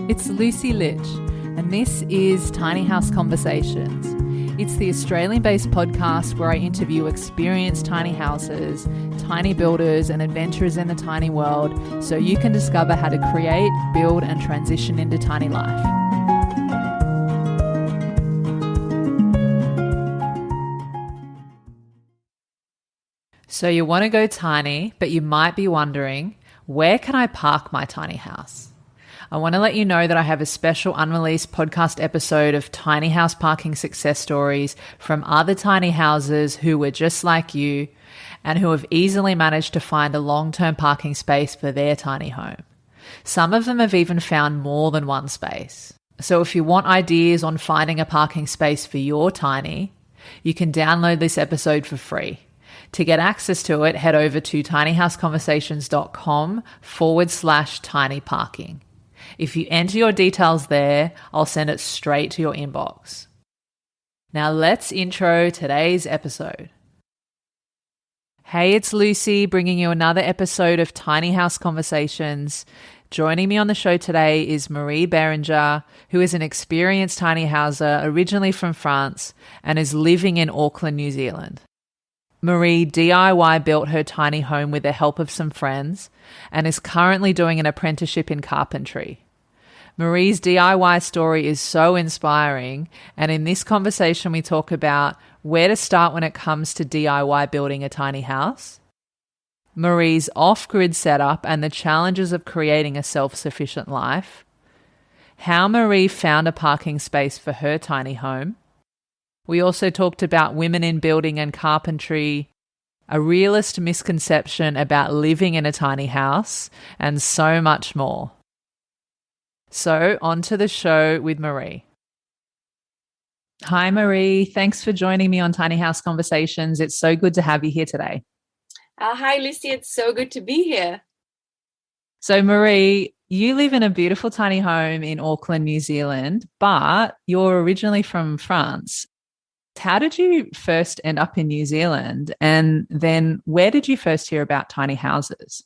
It's Lucy Litch, and this is Tiny House Conversations. It's the Australian-based podcast where I interview experienced tiny houses, tiny builders, and adventurers in the tiny world so you can discover how to create, build, and transition into tiny life. So you want to go tiny, but you might be wondering, where can I park my tiny house? I want to let you know that I have a special unreleased podcast episode of tiny house parking success stories from other tiny houses who were just like you and who have easily managed to find a long-term parking space for their tiny home. Some of them have even found more than one space. So if you want ideas on finding a parking space for your tiny, you can download this episode for free. To get access to it, head over to tinyhouseconversations.com/tiny parking. If you enter your details there, I'll send it straight to your inbox. Now let's intro today's episode. Hey, it's Lucy bringing you another episode of Tiny House Conversations. Joining me on the show today is Marie Beringer, who is an experienced tiny houser originally from France and is living in Auckland, New Zealand. Marie DIY built her tiny home with the help of some friends and is currently doing an apprenticeship in carpentry. Marie's DIY story is so inspiring, and in this conversation we talk about where to start when it comes to DIY building a tiny house, Marie's off-grid setup and the challenges of creating a self-sufficient life, how Marie found a parking space for her tiny home. We also talked about women in building and carpentry, a realist misconception about living in a tiny house, and so much more. So on to the show with Marie. Hi, Marie. Thanks for joining me on Tiny House Conversations. It's so good to have you here today. Hi, Lucy. It's so good to be here. So, Marie, you live in a beautiful tiny home in Auckland, New Zealand, but you're originally from France. How did you first end up in New Zealand? And then where did you first hear about tiny houses?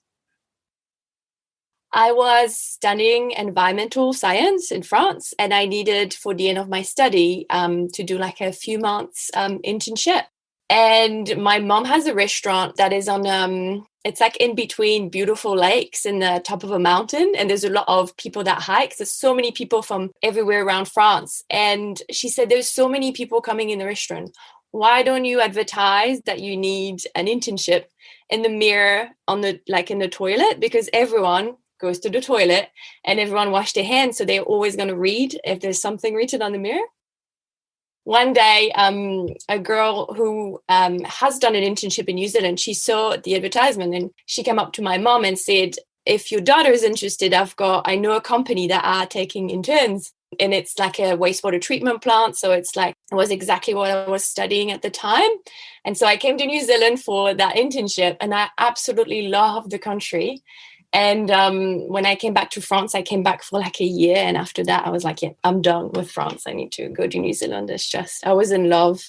I was studying environmental science in France, and I needed, for the end of my study, to do like a few months internship. And my mom has a restaurant that is on, it's like in between beautiful lakes in the top of a mountain. And there's a lot of people that hike. There's so many people from everywhere around France. And she said, there's so many people coming in the restaurant. Why don't you advertise that you need an internship in the mirror on the, like in the toilet? Because everyone goes to the toilet and everyone wash their hands. So they're always going to read if there's something written on the mirror. One day, a girl who has done an internship in New Zealand, she saw the advertisement and she came up to my mom and said, if your daughter is interested, I know a company that are taking interns, and it's like a wastewater treatment plant. So it was exactly what I was studying at the time. And so I came to New Zealand for that internship, and I absolutely loved the country. And when I came back to France, I came back for like a year. And after that, I was like, yeah, I'm done with France. I need to go to New Zealand. I was in love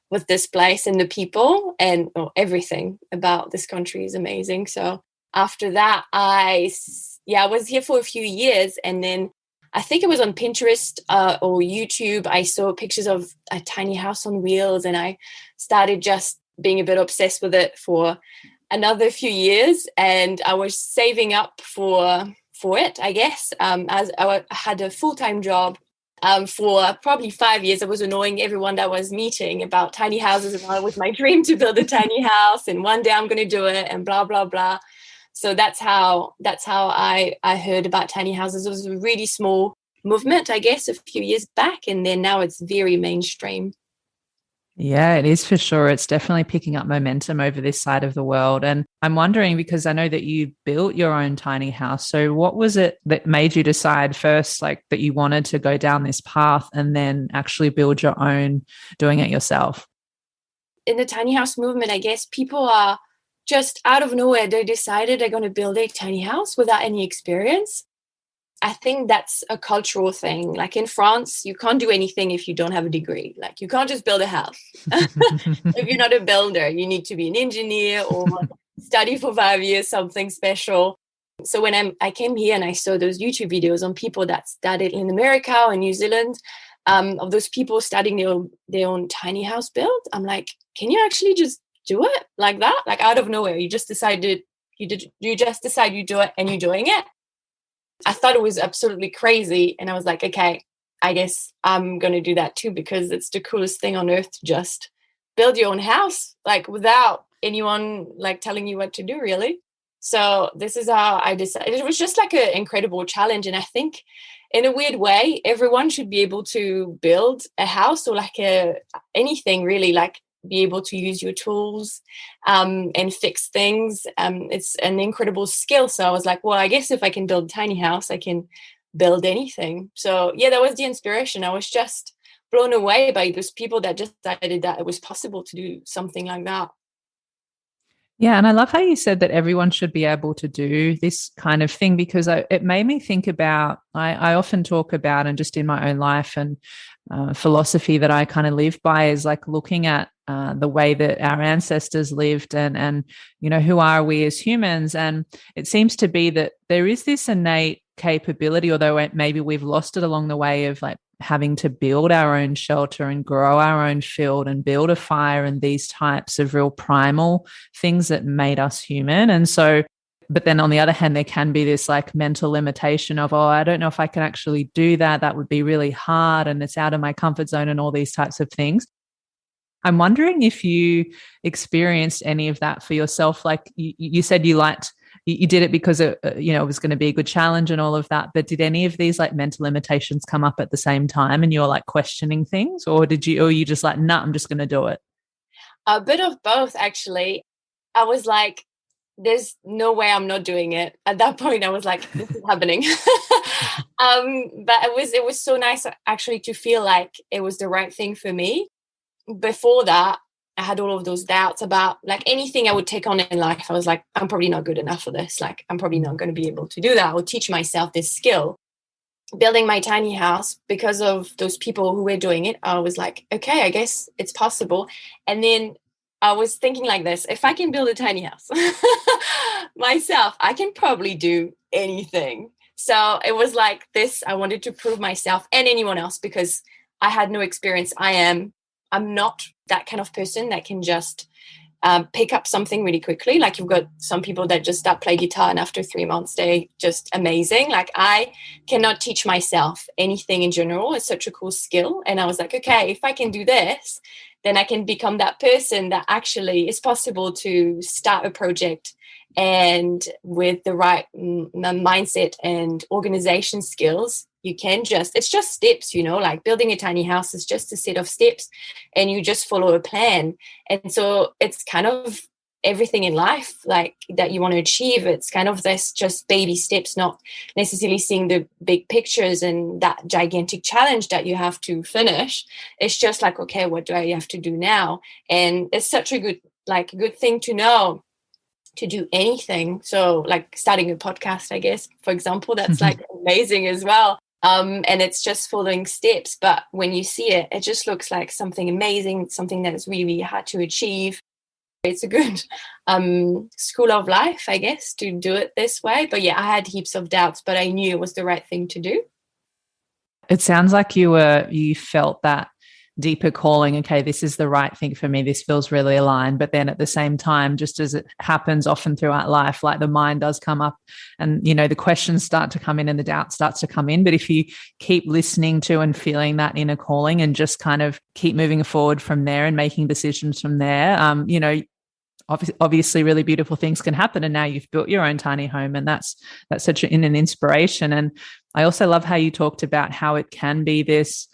with this place and the people, and everything about this country is amazing. So after that, I was here for a few years. And then I think it was on Pinterest or YouTube. I saw pictures of a tiny house on wheels, and I started just being a bit obsessed with it for another few years, and I was saving up for it, I guess. As I had a full-time job for probably 5 years. I was annoying everyone that I was meeting about tiny houses, and it was my dream to build a tiny house, and one day I'm going to do it, and blah, blah, blah. So that's how I heard about tiny houses. It was a really small movement, I guess, a few years back, and then now it's very mainstream. Yeah, it is for sure. It's definitely picking up momentum over this side of the world. And I'm wondering, because I know that you built your own tiny house. So what was it that made you decide first, like that you wanted to go down this path and then actually build your own, doing it yourself? In the tiny house movement, I guess people are just out of nowhere. They decided they're going to build a tiny house without any experience. I think that's a cultural thing. Like in France, you can't do anything if you don't have a degree. Like you can't just build a house. If you're not a builder, you need to be an engineer or study for 5 years, something special. So when I came here and I saw those YouTube videos on people that studied in America or New Zealand, of those people starting their own tiny house build, I'm like, can you actually just do it like that? Like out of nowhere, you just decide you do it and you're doing it. I thought it was absolutely crazy. And I was like, okay, I guess I'm going to do that too, because it's the coolest thing on earth to just build your own house, like without anyone like telling you what to do, really. So this is how I decided. It was just like an incredible challenge. And I think in a weird way, everyone should be able to build a house or like anything really, like be able to use your tools and fix things. It's an incredible skill. So I was like, well, I guess if I can build a tiny house, I can build anything. So yeah, that was the inspiration. I was just blown away by those people that just decided that it was possible to do something like that. Yeah, and I love how you said that everyone should be able to do this kind of thing, because it made me think about, I often talk about, and just in my own life and philosophy that I kind of live by, is like looking at the way that our ancestors lived and who are we as humans. And it seems to be that there is this innate capability, although maybe we've lost it along the way, of like having to build our own shelter and grow our own field and build a fire and these types of real primal things that made us human. And so, but then on the other hand, there can be this like mental limitation of, oh, I don't know if I can actually do that. That would be really hard and it's out of my comfort zone and all these types of things. I'm wondering if you experienced any of that for yourself. Like you said, you did it because it was going to be a good challenge and all of that. But did any of these like mental limitations come up at the same time and you're like questioning things, or you just like, nah, I'm just going to do it? A bit of both, actually. I was like, there's no way I'm not doing it. At that point, I was like, this is happening. But it was so nice actually to feel like it was the right thing for me. Before that, I had all of those doubts about like anything I would take on in life. I was like, I'm probably not good enough for this. Like, I'm probably not going to be able to do that or teach myself this skill. Building my tiny house, because of those people who were doing it, I was like, okay, I guess it's possible. And then I was thinking like this, if I can build a tiny house myself, I can probably do anything. So it was like this, I wanted to prove myself and anyone else, because I had no experience. I'm not that kind of person that can just pick up something really quickly. Like you've got some people that just start play guitar and after 3 months they're just amazing. Like I cannot teach myself anything in general. It's such a cool skill. And I was like, okay, if I can do this, then I can become that person that actually is possible to start a project, and with the right mindset and organization skills, you can it's just steps, like building a tiny house is just a set of steps and you just follow a plan. And so it's kind of everything in life like that you want to achieve. It's kind of this just baby steps, not necessarily seeing the big pictures and that gigantic challenge that you have to finish. It's just like, okay, what do I have to do now? And it's such a good thing to know, to do anything. So like starting a podcast, I guess, for example, that's like amazing as well. And it's just following steps. But when you see it, it just looks like something amazing, something that is really, really hard to achieve. It's a good school of life, I guess, to do it this way. But yeah, I had heaps of doubts, but I knew it was the right thing to do. It sounds like you felt that deeper calling. Okay, this is the right thing for me. This feels really aligned. But then at the same time, just as it happens often throughout life, like the mind does come up and, the questions start to come in and the doubt starts to come in. But if you keep listening to and feeling that inner calling and just kind of keep moving forward from there and making decisions from there, obviously really beautiful things can happen. And now you've built your own tiny home, and that's such an inspiration. And I also love how you talked about how it can be this,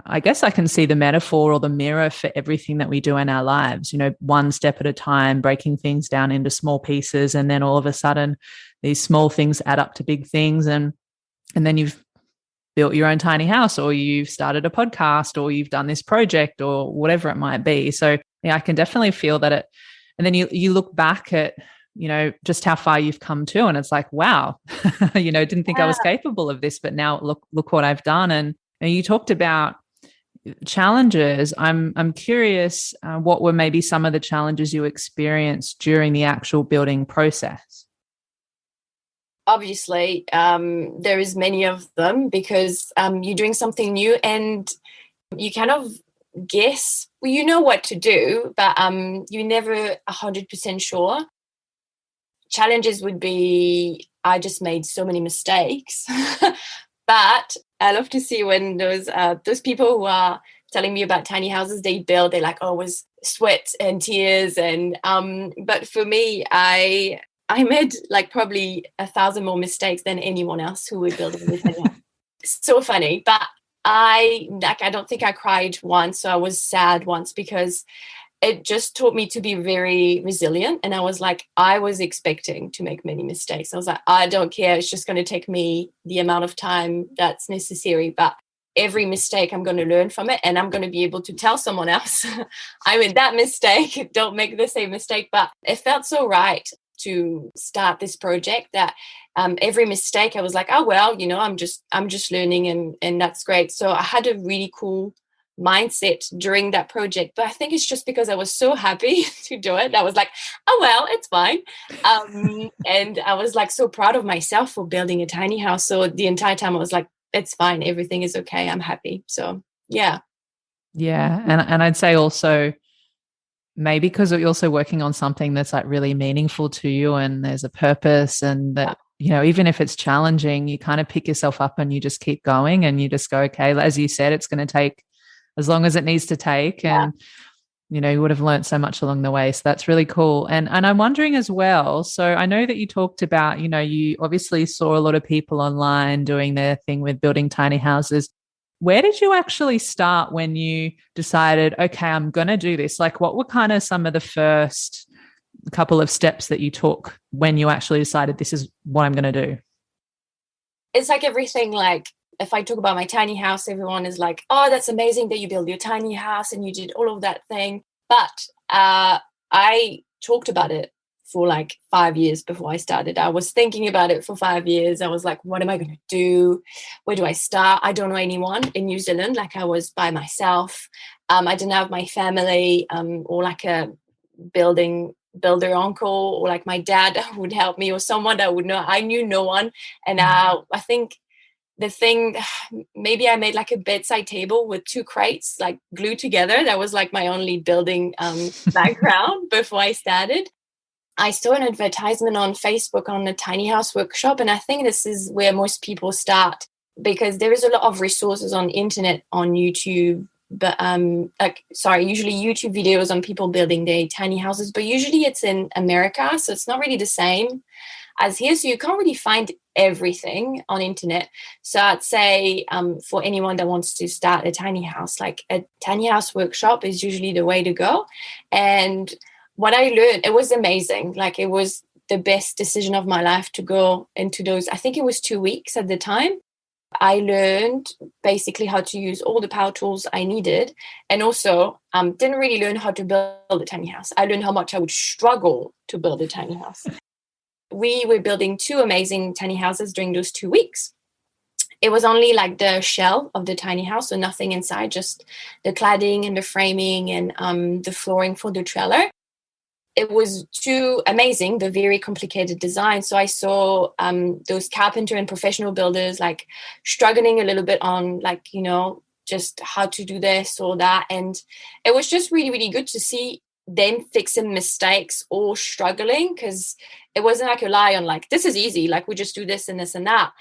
I guess I can see the metaphor or the mirror for everything that we do in our lives, one step at a time, breaking things down into small pieces. And then all of a sudden these small things add up to big things. And then you've built your own tiny house, or you've started a podcast, or you've done this project, or whatever it might be. So yeah, I can definitely feel that and then you look back at, just how far you've come to, and it's like, wow, didn't think I was capable of this, but now look what I've done. And you talked about challenges. I'm curious, what were maybe some of the challenges you experienced during the actual building process? obviously there is many of them because you're doing something new and you kind of guess, well, you know what to do, but you're never 100% sure. Challenges would be, I just made so many mistakes. But I love to see when those people who are telling me about tiny houses they build, they're like, oh, it was sweat and tears. And but for me, I made like probably 1,000 more mistakes than anyone else who would build a tiny house. So funny. But I don't think I cried once, so I was sad once because it just taught me to be very resilient. And I was expecting to make many mistakes. I was like, I don't care. It's just going to take me the amount of time that's necessary. But every mistake, I'm going to learn from it. And I'm going to be able to tell someone else, I made that mistake. Don't make the same mistake. But it felt so right to start this project that every mistake, I was like, oh, well, I'm just learning and that's great. So I had a really cool mindset during that project, but I think it's just because I was so happy to do it. I was like, oh well, it's fine. And I was like so proud of myself for building a tiny house. So the entire time I was like, it's fine, everything is okay, I'm happy. So yeah. And I'd say also maybe because you're also working on something that's like really meaningful to you and there's a purpose, and that even if it's challenging, you kind of pick yourself up and you just keep going and you just go, okay, as you said, it's going to take as long as it needs to take. And, you would have learned so much along the way. So that's really cool. And I'm wondering as well, so I know that you talked about, you obviously saw a lot of people online doing their thing with building tiny houses. Where did you actually start when you decided, okay, I'm going to do this? Like, what were kind of some of the first couple of steps that you took when you actually decided this is what I'm going to do? It's like everything, like, if I talk about my tiny house, everyone is like, oh, that's amazing that you built your tiny house and you did all of that thing. But I talked about it for like 5 years before I started. I was thinking about it for 5 years. I was like, what am I going to do? Where do I start? I don't know anyone in New Zealand. Like, I was by myself. I didn't have my family or like a builder uncle or like my dad would help me or someone that would know. I knew no one. And I think the thing, maybe I made like a bedside table with 2 crates like glued together. That was like my only building background before I started. I saw an advertisement on Facebook on a tiny house workshop, and I think this is where most people start because there is a lot of resources on internet, on YouTube, but usually YouTube videos on people building their tiny houses, but usually it's in America, so it's not really the same as here, so you can't really find everything on internet. So I'd say for anyone that wants to start a tiny house, like a tiny house workshop is usually the way to go. And what I learned, it was amazing. Like, it was the best decision of my life to go into those. I think it was 2 weeks at the time. I learned basically how to use all the power tools I needed, and also didn't really learn how to build a tiny house. I learned how much I would struggle to build a tiny house. We were building 2 amazing tiny houses during those 2 weeks. It was only like the shell of the tiny house, so nothing inside, just the cladding and the framing and the flooring for the trailer. It was too amazing, the very complicated design. So I saw those carpenter and professional builders like struggling a little bit on like, just how to do this or that. And it was just really, really good to see them fixing mistakes or struggling, because it wasn't like a lie on like, this is easy, like we just do this and this and that.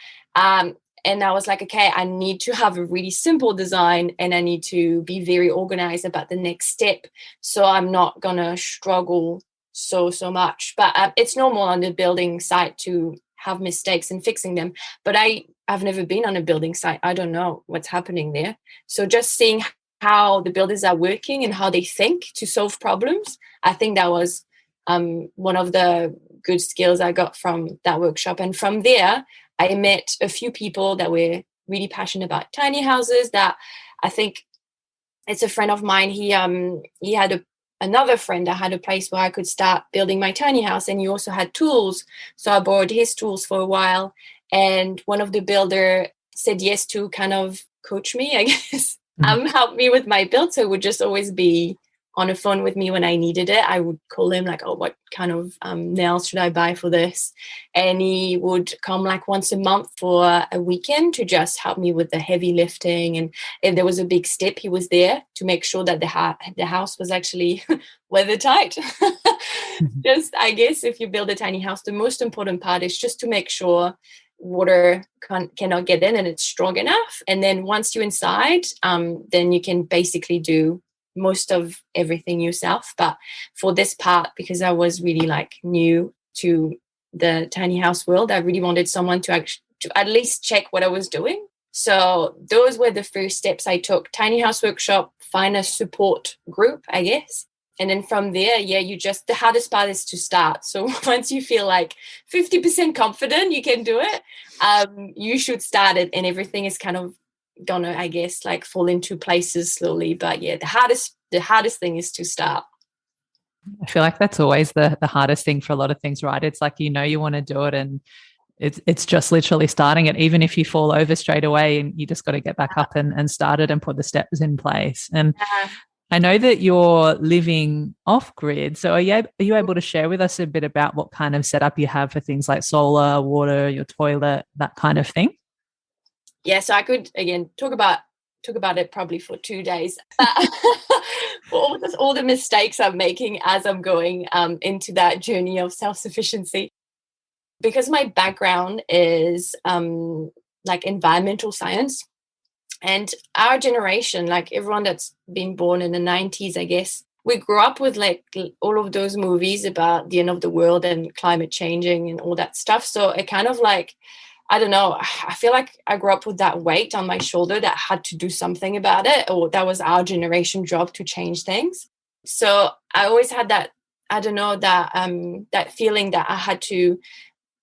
And I was like, okay, I need to have a really simple design and I need to be very organized about the next step. So I'm not going to struggle so much. But it's normal on the building site to have mistakes and fixing them. But I've never been on a building site. I don't know what's happening there. So just seeing how the builders are working and how they think to solve problems, I think that was one of the good skills I got from that workshop. And from there, I met a few people that were really passionate about tiny houses. That I think it's a friend of mine. He had another friend that had a place where I could start building my tiny house, and he also had tools. So I borrowed his tools for a while, and one of the builder said yes to kind of coach me, I guess, help me with my build. So it would just always be on the phone with me when I needed it. I would call him like, oh, what kind of nails should I buy for this? And he would come like once a month for a weekend to just help me with the heavy lifting. And if there was a big step, he was there to make sure that the house was actually weather tight. Just, I guess, if you build a tiny house, the most important part is just to make sure water cannot get in and it's strong enough. And then once you're inside, then you can basically do most of everything yourself. But for this part, because I was really like new to the tiny house world, I really wanted someone to at least check what I was doing. So those were the first steps I took. Tiny house workshop, find a support group, I guess. And then from there, the hardest part is to start. So once you feel like 50% confident you can do it, you should start it, and everything is kind of gonna, I guess, like fall into places slowly. But yeah, the hardest thing is to start. I feel like that's always the hardest thing for a lot of things, right? It's like, you want to do it, and it's just literally starting it. Even if you fall over straight away, and you just got to get back up and start it and put the steps in place. And I know that you're living off grid. So are you able to share with us a bit about what kind of setup you have for things like solar, water, your toilet, that kind of thing? Yeah, so I could again talk about it probably for 2 days. But for all the mistakes I'm making as I'm going into that journey of self-sufficiency, because my background is like environmental science, and our generation, like everyone that's been born in the 90s, I guess, we grew up with like all of those movies about the end of the world and climate changing and all that stuff. So it kind of like, I don't know, I feel like I grew up with that weight on my shoulder that had to do something about it, or that was our generation job to change things. So I always had that, I don't know, that feeling that I had to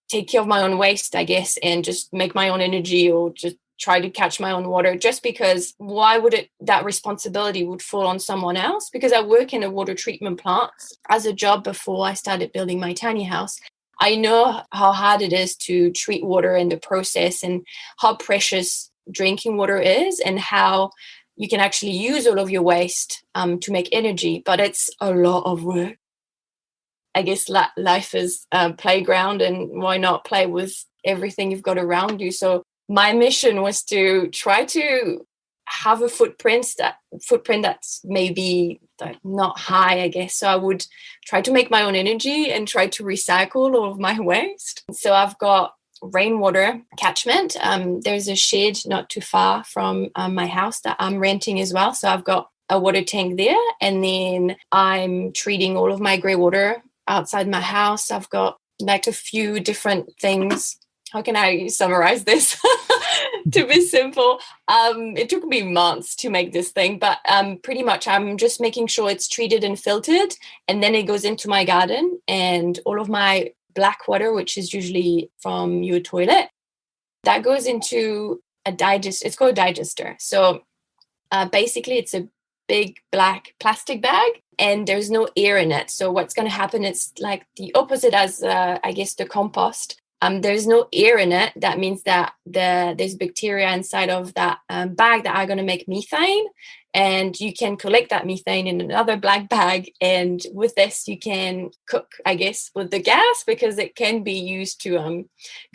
take care of my own waste, I guess, and just make my own energy, or just try to catch my own water, just because why would that responsibility would fall on someone else? Because I work in a water treatment plant as a job before I started building my tiny house. I know how hard it is to treat water in the process, and how precious drinking water is, and how you can actually use all of your waste to make energy, but it's a lot of work. I guess life is a playground, and why not play with everything you've got around you? So my mission was to try to have a footprint that's maybe not high, I guess. So I would try to make my own energy and try to recycle all of my waste. So I've got rainwater catchment. There's a shed not too far from my house that I'm renting as well. So I've got a water tank there, and then I'm treating all of my grey water outside my house. I've got like a few different things. How can I summarize this to be simple? It took me months to make this thing, but pretty much I'm just making sure it's treated and filtered, and then it goes into my garden, and all of my black water, which is usually from your toilet, that goes into a digester. It's called a digester. So basically it's a big black plastic bag, and there's no air in it. So what's going to happen is like the opposite as I guess the compost. There's no air in it. That means that there's bacteria inside of that bag that are going to make methane, and you can collect that methane in another black bag. And with this, you can cook, I guess, with the gas, because it can be used to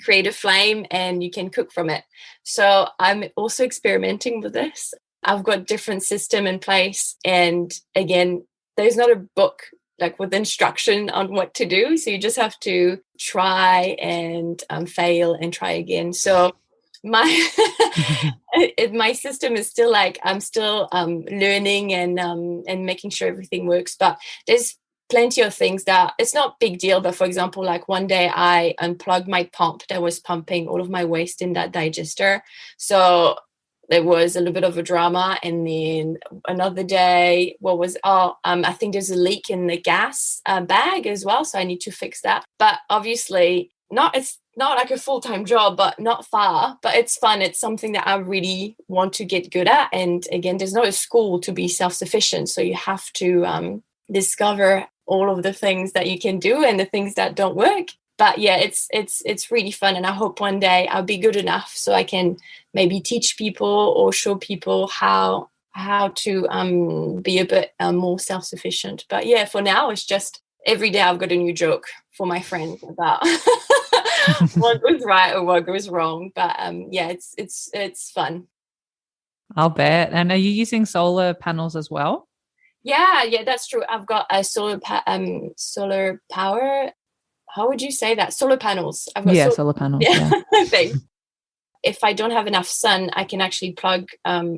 create a flame, and you can cook from it. So I'm also experimenting with this. I've got different system in place, and again, there's not a book like with instruction on what to do. So you just have to try and fail and try again. So my my system is still like, I'm still learning and making sure everything works. But there's plenty of things that it's not big deal. But for example, like one day I unplugged my pump that was pumping all of my waste in that digester. So there was a little bit of a drama. And then another day, I think there's a leak in the gas bag as well. So I need to fix that. But obviously it's not like a full-time job, but not far, but it's fun. It's something that I really want to get good at. And again, there's no school to be self-sufficient. So you have to discover all of the things that you can do and the things that don't work. But yeah, it's really fun. And I hope one day I'll be good enough so I can maybe teach people or show people how how to be a bit more self-sufficient. But yeah, for now, it's just every day I've got a new joke for my friends about what goes right or what goes wrong. But yeah, it's fun. I'll bet. And are you using solar panels as well? Yeah, that's true. I've got a solar power. How would you say that? Solar panels. I've got Yeah, solar panels. yeah, Yeah. thanks. If I don't have enough sun, I can actually plug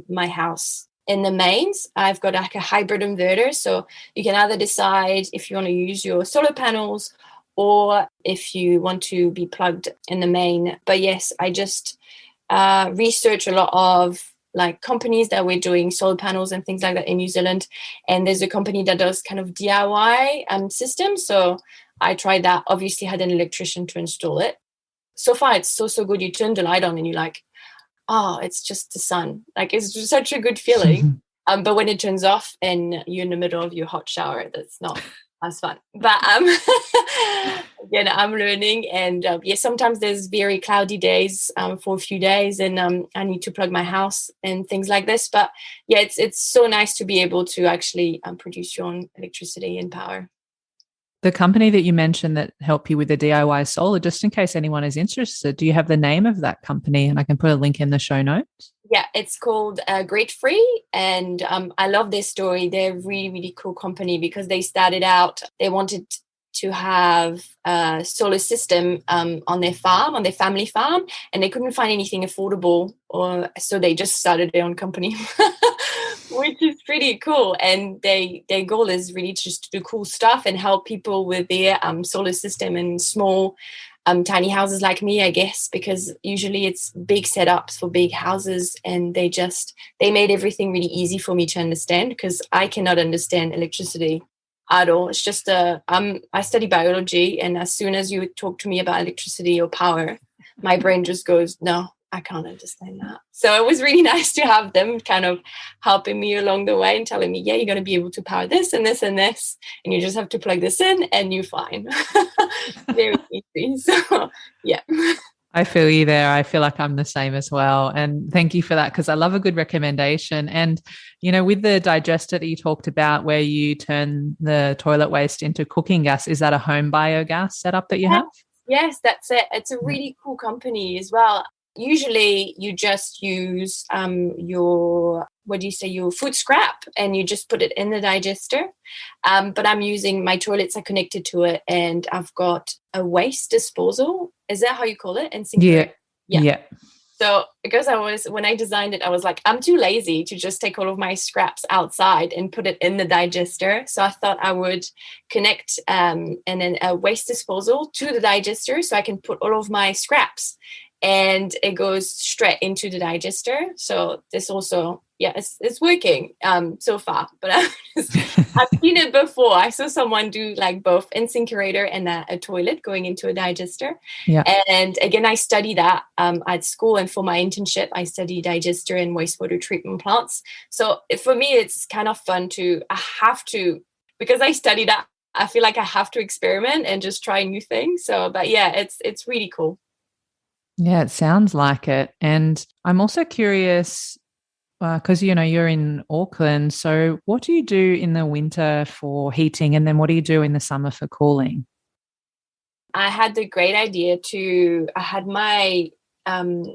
my house in the mains. I've got like a hybrid inverter. So you can either decide if you want to use your solar panels or if you want to be plugged in the main. But yes, I just research a lot of like companies that were doing solar panels and things like that in New Zealand. And there's a company that does kind of DIY systems. So I tried that. Obviously had an electrician to install it. So far it's so good. You turn the light on and you're like, oh, it's just the sun. Like it's just such a good feeling. But when it turns off and you're in the middle of your hot shower, that's not as fun. But again, I'm learning, and yeah, sometimes there's very cloudy days for a few days, and I need to plug my house and things like this. But yeah, it's so nice to be able to actually produce your own electricity and power. The company that you mentioned that help you with the DIY solar, just in case anyone is interested, do you have the name of that company? And I can put a link in the show notes. Yeah, it's called Great Free, and I love their story. They're a really, really cool company because they started out, they wanted to have a solar system on their farm, on their family farm, and they couldn't find anything affordable, or so they just started their own company, which is pretty cool. And their goal is really just to do cool stuff and help people with their solar system and small tiny houses like me, I guess, because usually it's big setups for big houses, and they made everything really easy for me to understand because I cannot understand electricity at all. It's just I study biology, and as soon as you talk to me about electricity or power, my brain just goes, no, I can't understand that. So it was really nice to have them kind of helping me along the way and telling me, yeah, you're going to be able to power this and this and this, and you just have to plug this in and you're fine. Very easy. So yeah. I feel you there. I feel like I'm the same as well. And thank you for that, because I love a good recommendation. And, you know, with the digester that you talked about where you turn the toilet waste into cooking gas, is that a home biogas setup that you have? Yes, that's it. It's a really cool company as well. Usually you just use your, what do you say, your food scrap, and you just put it in the digester. But I'm using, my toilets are connected to it, and I've got a waste disposal. Is that how you call it? Yeah. Yeah. Yeah. So because when I designed it, I was like, I'm too lazy to just take all of my scraps outside and put it in the digester. So I thought I would connect and then a waste disposal to the digester so I can put all of my scraps, and it goes straight into the digester. So this also, yeah, it's working so far. But I've seen it before. I saw someone do like both incinerator and a toilet going into a digester. Yeah. And again, I study that at school, and for my internship, I study digester and wastewater treatment plants. So for me, it's kind of fun because I study that, I feel like I have to experiment and just try new things. So, but yeah, it's really cool. Yeah, it sounds like it. And I'm also curious because, you know, you're in Auckland. So what do you do in the winter for heating? And then what do you do in the summer for cooling? I had the great idea I had my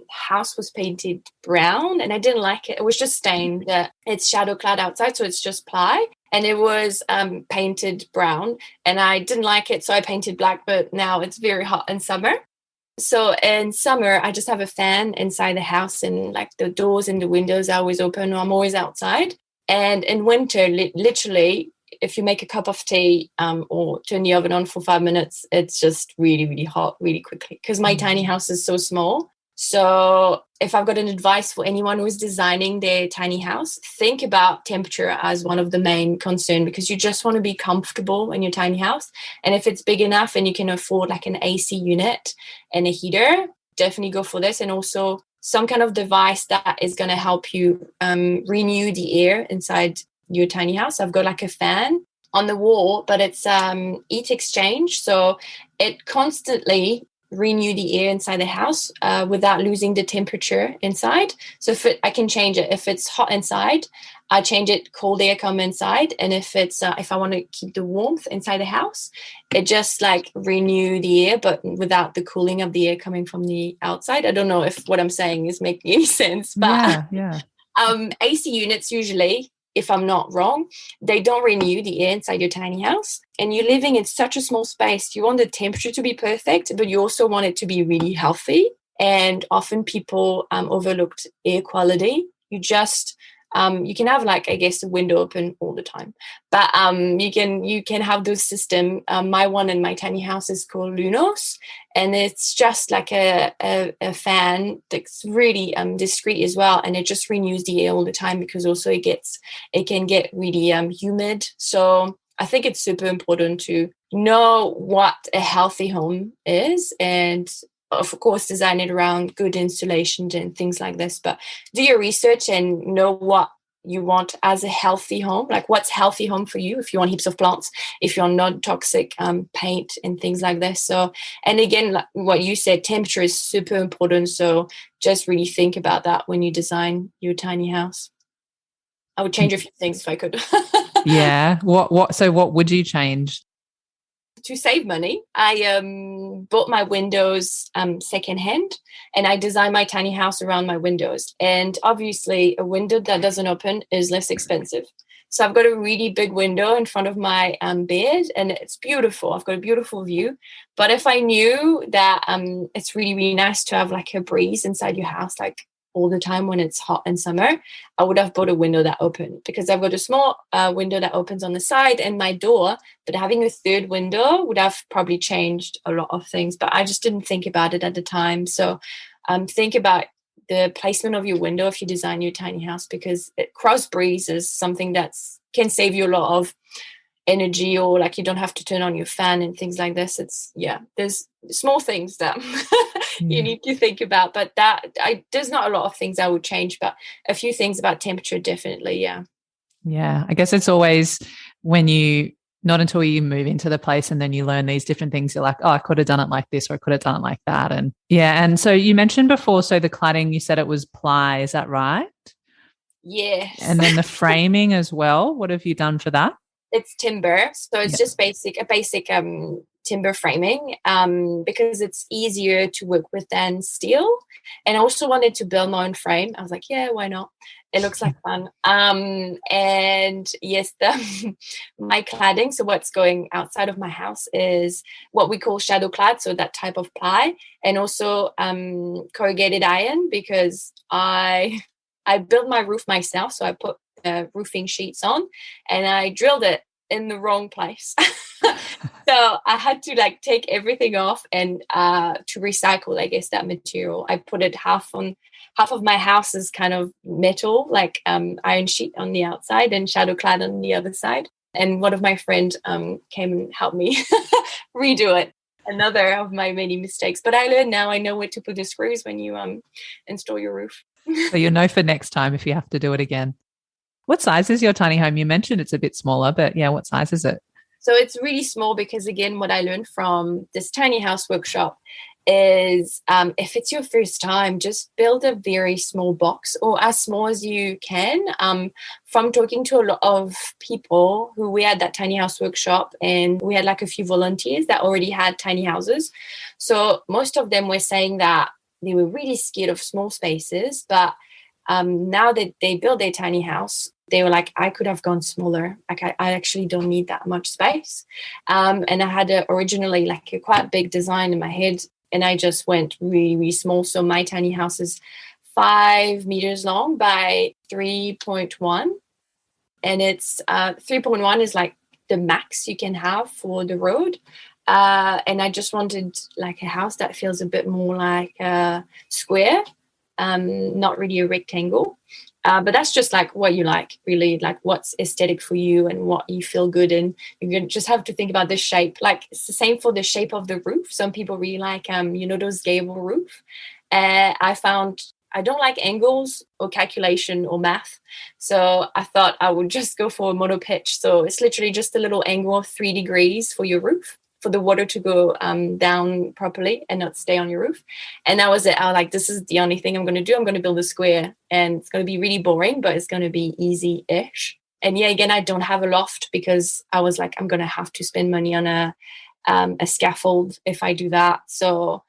house was painted brown, and I didn't like it. It was just stained. It's shadow clad outside, so it's just ply. And it was painted brown, and I didn't like it. So I painted black, but now it's very hot in summer. So in summer, I just have a fan inside the house, and like the doors and the windows are always open. I'm always outside. And in winter, literally, if you make a cup of tea or turn the oven on for 5 minutes, it's just really, really hot really quickly because my tiny house is so small. So if I've got an advice for anyone who is designing their tiny house, think about temperature as one of the main concern, because you just want to be comfortable in your tiny house. And if it's big enough and you can afford like an AC unit and a heater, definitely go for this. And also some kind of device that is going to help you renew the air inside your tiny house. I've got like a fan on the wall, but it's heat exchange. So it constantly renew the air inside the house without losing the temperature inside. So I can change it. If it's hot inside, I change it, cold air come inside. And if it's if I want to keep the warmth inside the house, it just like renew the air, but without the cooling of the air coming from the outside. I don't know if what I'm saying is making any sense, but Yeah. AC units usually, if I'm not wrong, they don't renew the air inside your tiny house. And you're living in such a small space. You want the temperature to be perfect, but you also want it to be really healthy. And often people overlooked air quality. You can have like, I guess, the window open all the time, but you can have those system. My one in my tiny house is called Lunos, and it's just like a fan that's really discreet as well, and it just renews the air all the time, because also it can get really humid. So I think it's super important to know what a healthy home is, and of course design it around good insulation and things like this, but do your research and know what you want as a healthy home, like what's healthy home for you. If you want heaps of plants, if you want non-toxic paint and things like this. So, and again, like what you said, temperature is super important, so just really think about that when you design your tiny house. I would change a few things if I could. Yeah. So what would you change? To save money, I bought my windows secondhand, and I designed my tiny house around my windows. And obviously, a window that doesn't open is less expensive. So I've got a really big window in front of my bed, and it's beautiful. I've got a beautiful view. But if I knew that it's really, really nice to have like a breeze inside your house, like all the time when it's hot in summer, I would have bought a window that opened, because I've got a small window that opens on the side and my door, but having a third window would have probably changed a lot of things, but I just didn't think about it at the time. So think about the placement of your window if you design your tiny house, because cross breeze is something that can save you a lot of energy, or like you don't have to turn on your fan and things like this. There's small things that you need to think about, but there's not a lot of things I would change, but a few things about temperature definitely. Yeah, I guess it's always when you, not until you move into the place and then you learn these different things, you're like, oh, I could have done it like this, or I could have done it like that. And yeah, and so you mentioned before, so the cladding, you said it was ply, is that right? Yes. And then the framing as well, what have you done for that? It's timber, so it's just a basic timber framing, because it's easier to work with than steel. And I also wanted to build my own frame. I was like, yeah, why not? It looks like fun. And yes, my cladding, so what's going outside of my house is what we call shadow clad, so that type of ply, and also corrugated iron, because I built my roof myself. So I put roofing sheets on, and I drilled it in the wrong place. So I had to like take everything off and to recycle, I guess, that material. I put it half of my house is kind of metal, like iron sheet on the outside and shadow clad on the other side. And one of my friends came and helped me redo it. Another of my many mistakes. But I learned now, I know where to put the screws when you install your roof. So you'll know for next time if you have to do it again. What size is your tiny home? You mentioned it's a bit smaller, but yeah, what size is it? So it's really small, because again, what I learned from this tiny house workshop is if it's your first time, just build a very small box, or as small as you can. From talking to a lot of people who we had that tiny house workshop, and we had like a few volunteers that already had tiny houses. So most of them were saying that they were really scared of small spaces, but now that they built their tiny house, they were like, I could have gone smaller. Like I actually don't need that much space. And I had originally like a quite big design in my head, and I just went really, really small. So my tiny house is 5 meters long by 3.1. And it's 3.1 is like the max you can have for the road. And I just wanted like a house that feels a bit more like a square, not really a rectangle. But that's just like what you like, really, like what's aesthetic for you and what you feel good in. You just have to think about the shape. Like it's the same for the shape of the roof. Some people really like, those gable roof. I found I don't like angles or calculation or math. So I thought I would just go for a mono pitch. So it's literally just a little angle of 3 degrees for your roof. for the water to go down properly and not stay on your roof. And that was it. I was like, this is the only thing I'm going to do. I'm going to build a square, and it's going to be really boring, but it's going to be easy-ish. And yeah, again, I don't have a loft because I was like, I'm going to have to spend money on a scaffold if I do that. So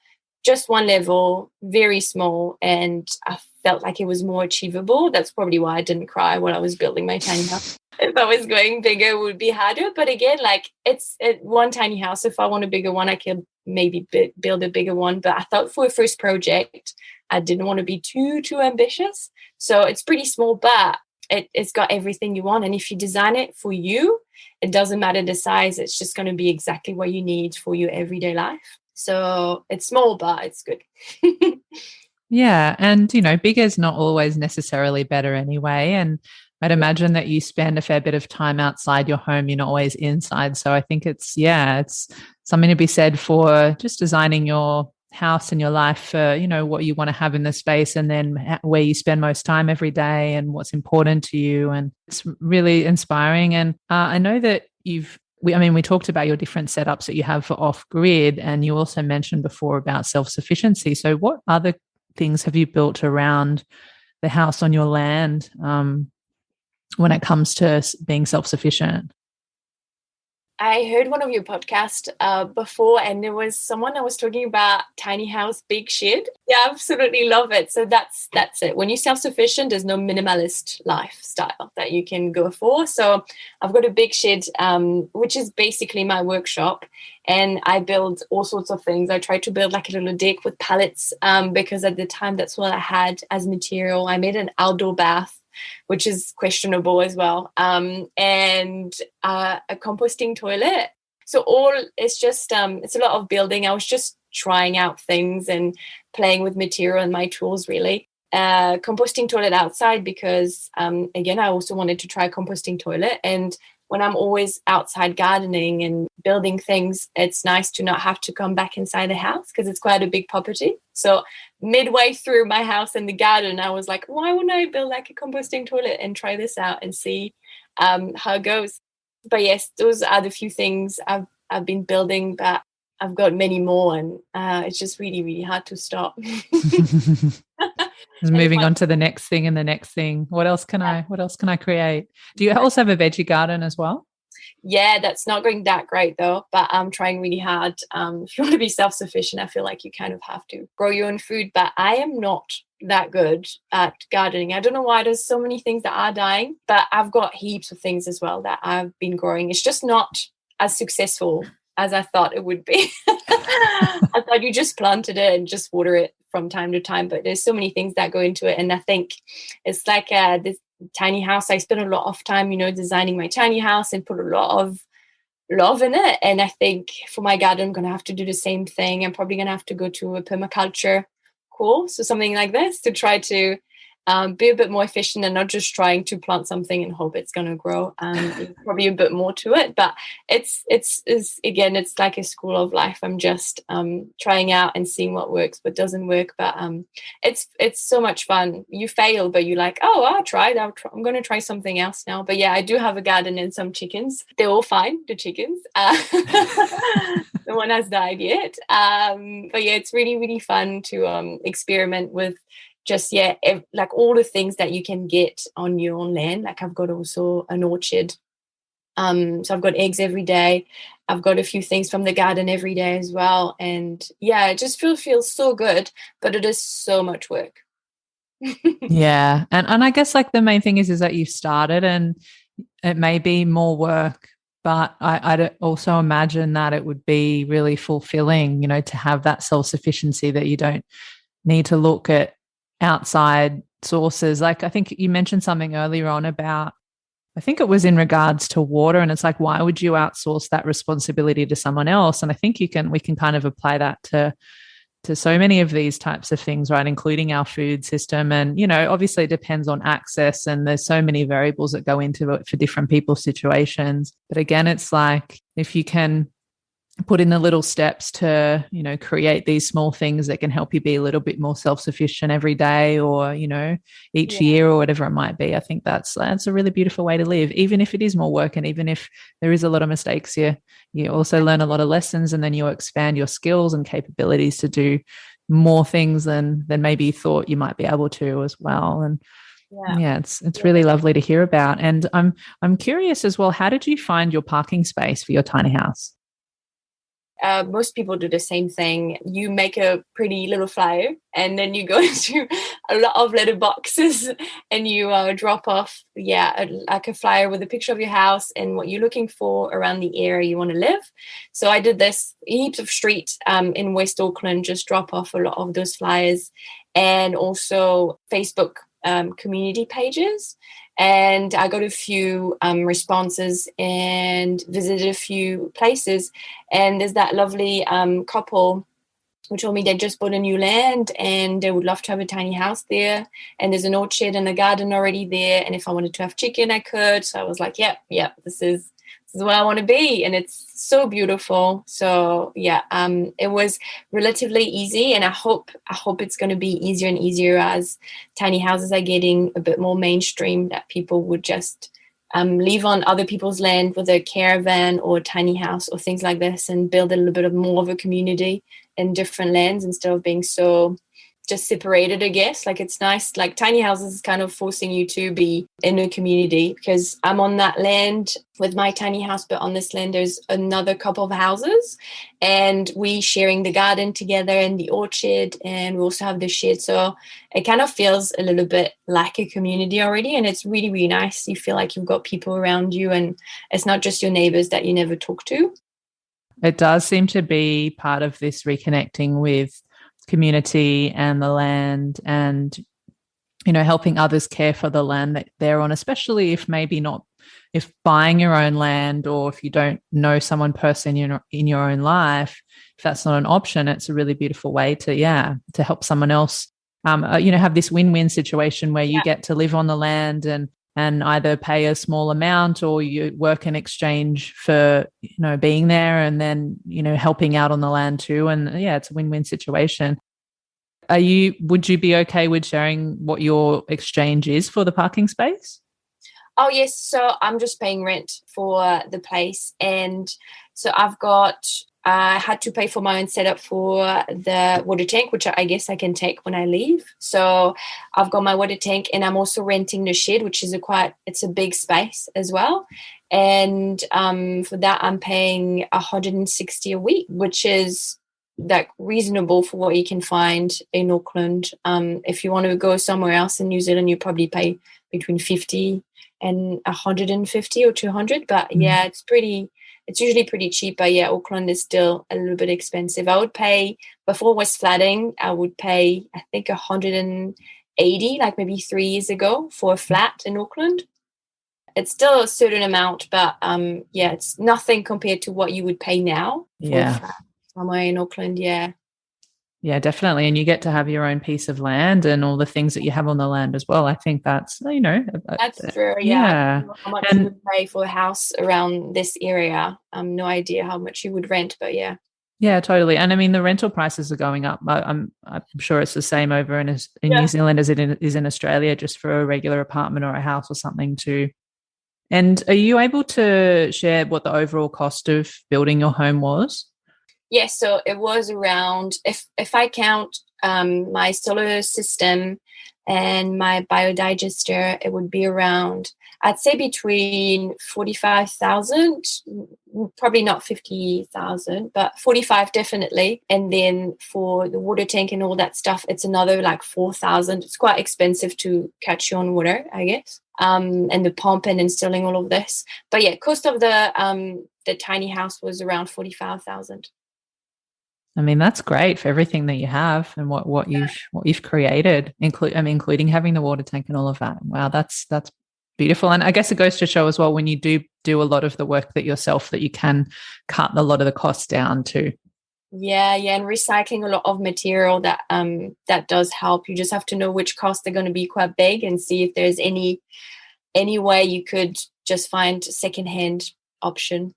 just one level, very small, and I felt like it was more achievable. That's probably why I didn't cry while I was building my tiny house. If I was going bigger, it would be harder. But again, like it's one tiny house. If I want a bigger one, I can maybe build a bigger one. But I thought for a first project, I didn't want to be too ambitious. So it's pretty small, but it's got everything you want. And if you design it for you, it doesn't matter the size. It's just going to be exactly what you need for your everyday life. So it's small, but it's good. Yeah. And, bigger is not always necessarily better anyway. And I'd imagine that you spend a fair bit of time outside your home. You're not always inside. So I think it's something to be said for just designing your house and your life for, what you want to have in the space, and then where you spend most time every day and what's important to you. And it's really inspiring. And I know that we talked about your different setups that you have for off-grid, and you also mentioned before about self-sufficiency. So what other things have you built around the house on your land when it comes to being self-sufficient? I heard one of your podcasts before, and there was someone that was talking about tiny house, big shed. Yeah, I absolutely love it. So that's it. When you're self-sufficient, there's no minimalist lifestyle that you can go for. So I've got a big shed, which is basically my workshop, and I build all sorts of things. I tried to build like a little deck with pallets because at the time that's what I had as material. I made an outdoor bath, which is questionable as well, and a composting toilet. So it's just it's a lot of building. I was just trying out things and playing with material and my tools, really. Composting toilet outside because again, I also wanted to try a composting toilet. And when I'm always outside gardening and building things, it's nice to not have to come back inside the house because it's quite a big property. So midway through my house and the garden, I was like, why wouldn't I build like a composting toilet and try this out and see how it goes? But yes, those are the few things I've been building, but I've got many more, and it's just really, really hard to stop. Moving on to the next thing and the next thing. What else can I create? Do you also have a veggie garden as well? Yeah, that's not going that great though, but I'm trying really hard. If you want to be self-sufficient, I feel like you kind of have to grow your own food, but I am not that good at gardening. I don't know why. There's so many things that are dying, but I've got heaps of things as well that I've been growing. It's just not as successful as I thought it would be. I thought you just planted it and just water it from time to time, but there's so many things that go into it. And I think it's like this tiny house. I spent a lot of time, designing my tiny house and put a lot of love in it. And I think for my garden, I'm going to have to do the same thing. I'm probably going to have to go to a permaculture course or something like this to try to be a bit more efficient and not just trying to plant something and hope it's going to grow. Probably a bit more to it, but it's again, it's like a school of life. I'm just trying out and seeing what works, what doesn't work. But it's so much fun. You fail, but you're like, oh, I tried. I'm going to try something else now. But yeah, I do have a garden and some chickens. They're all fine, the chickens. No one has died yet. But yeah, it's really, really fun to experiment with just, like all the things that you can get on your own land. Like I've got also an orchard. So I've got eggs every day. I've got a few things from the garden every day as well. And yeah, it just feels so good, but it is so much work. Yeah. And I guess like the main thing is that you've started, and it may be more work, but I'd also imagine that it would be really fulfilling, to have that self-sufficiency, that you don't need to look at outside sources. Like I think you mentioned something earlier on about, I think it was in regards to water, and it's like, why would you outsource that responsibility to someone else? And I think we can kind of apply that to so many of these types of things, right, including our food system. And obviously it depends on access, and there's so many variables that go into it for different people's situations. But again, it's like if you can put in the little steps to, create these small things that can help you be a little bit more self-sufficient every day, or, each Yeah. year, or whatever it might be. I think that's a really beautiful way to live, even if it is more work, and even if there is a lot of mistakes here. You also learn a lot of lessons, and then you expand your skills and capabilities to do more things than maybe you thought you might be able to as well. And Yeah. yeah, it's really lovely to hear about. And I'm curious as well, how did you find your parking space for your tiny house? Most people do the same thing. You make a pretty little flyer, and then you go into a lot of little boxes, and you drop off, like a flyer with a picture of your house and what you're looking for around the area you want to live. So I did this heaps of streets in West Auckland, just drop off a lot of those flyers, and also Facebook community pages. And I got a few responses and visited a few places. And there's that lovely couple who told me they just bought a new land and they would love to have a tiny house there. And there's an orchard and a garden already there. And if I wanted to have chicken, I could. So I was like, yep, this is where I want to be. And it's so beautiful. So it was relatively easy. And I hope it's going to be easier and easier as tiny houses are getting a bit more mainstream, that people would just live on other people's land with a caravan or a tiny house or things like this, and build a little bit of more of a community in different lands instead of being so just separated, I guess. Like, it's nice, like tiny houses is kind of forcing you to be in a community, because I'm on that land with my tiny house, but on this land there's another couple of houses, and we sharing the garden together and the orchard, and we also have the shed. So it kind of feels a little bit like a community already, and it's really, really nice. You feel like you've got people around you, and it's not just your neighbors that you never talk to. It does seem to be part of this reconnecting with community and the land, and helping others care for the land that they're on, especially if maybe not, if buying your own land, or if you don't know someone personally in your own life, if that's not an option, it's a really beautiful way to help someone else have this win-win situation where you get to live on the land and either pay a small amount, or you work in exchange for being there, and then helping out on the land too. And it's a win-win situation. Would you be okay with sharing what your exchange is for the parking space? Oh, yes. So I'm just paying rent for the place. And so I had to pay for my own setup for the water tank, which I guess I can take when I leave. So I've got my water tank, and I'm also renting the shed, which is it's a big space as well. And for that, I'm paying $160 a week, which is like reasonable for what you can find in Auckland. If you want to go somewhere else in New Zealand, you probably pay between 50 and 150 or 200. But it's usually pretty cheap. But Auckland is still a little bit expensive. I would pay, before it was flooding, I would pay, I think, 180, like maybe 3 years ago, for a flat in Auckland. It's still a certain amount, but it's nothing compared to what you would pay now for a flat somewhere in Auckland. Yeah, definitely. And you get to have your own piece of land and all the things that you have on the land as well. I think that's, that's true. Yeah. I don't know how much you would pay for a house around this area. No idea how much you would rent, but yeah. Yeah, totally. And I mean, the rental prices are going up. I'm sure it's the same over in New Zealand as it is in Australia, just for a regular apartment or a house or something too. And are you able to share what the overall cost of building your home was? Yes, so it was around, if I count my solar system and my biodigester, it would be around, I'd say between 45,000, probably not 50,000, but 45 definitely. And then for the water tank and all that stuff, it's another like 4,000. It's quite expensive to catch your own water, I guess. And the pump and installing all of this. But cost of the tiny house was around 45,000. I mean, that's great for everything that you have and what you've created, including having the water tank and all of that. Wow, that's beautiful. And I guess it goes to show as well, when you do a lot of the work that yourself, that you can cut a lot of the costs down too. Yeah, and recycling a lot of material, that does help. You just have to know which costs are going to be quite big, and see if there's any way you could just find a secondhand option.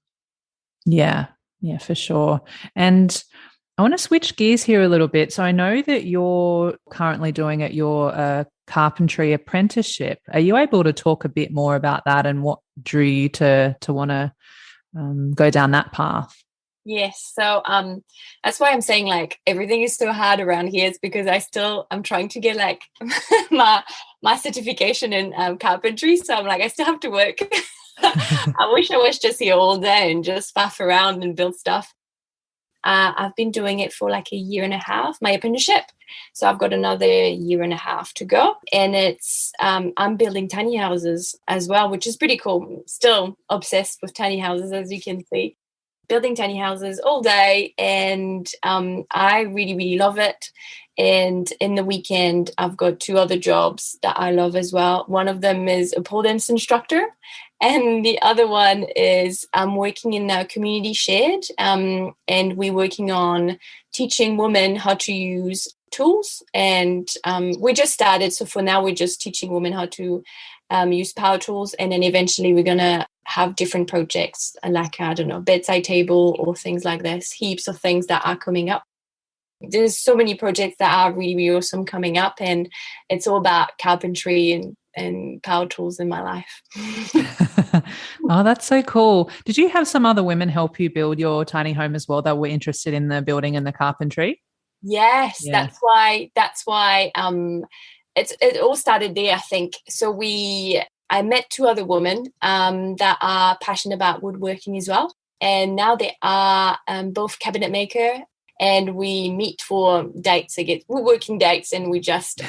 Yeah, Yeah, for sure. And I want to switch gears here a little bit. So I know that you're currently doing at your carpentry apprenticeship. Are you able to talk a bit more about that and what drew you to want to go down that path? Yes. So that's why I'm saying like everything is so hard around here. It's because I'm trying to get like my certification in carpentry. So I'm like, I still have to work. I wish I was just here all day and just faff around and build stuff. I've been doing it for like a year and a half, my apprenticeship. So I've got another year and a half to go. And it's I'm building tiny houses as well, which is pretty cool. I'm still obsessed with tiny houses, as you can see. Building tiny houses all day, and I really, really love it. And in the weekend, I've got two other jobs that I love as well. One of them is a pole dance instructor, and the other one is I'm working in a community shed, and we're working on teaching women how to use tools. And we just started, so for now, we're just teaching women how to use power tools, and then eventually we're going to have different projects like, I don't know, bedside table or things like this, heaps of things that are coming up. There's so many projects that are really, really awesome coming up, and it's all about carpentry and power tools in my life. Oh, that's so cool. Did you have some other women help you build your tiny home as well that were interested in the building and the carpentry? Yes, Yeah. that's why it all started there, I think. So I met two other women that are passionate about woodworking as well. And now they are both cabinet maker, and we meet for dates. Woodworking dates, and we just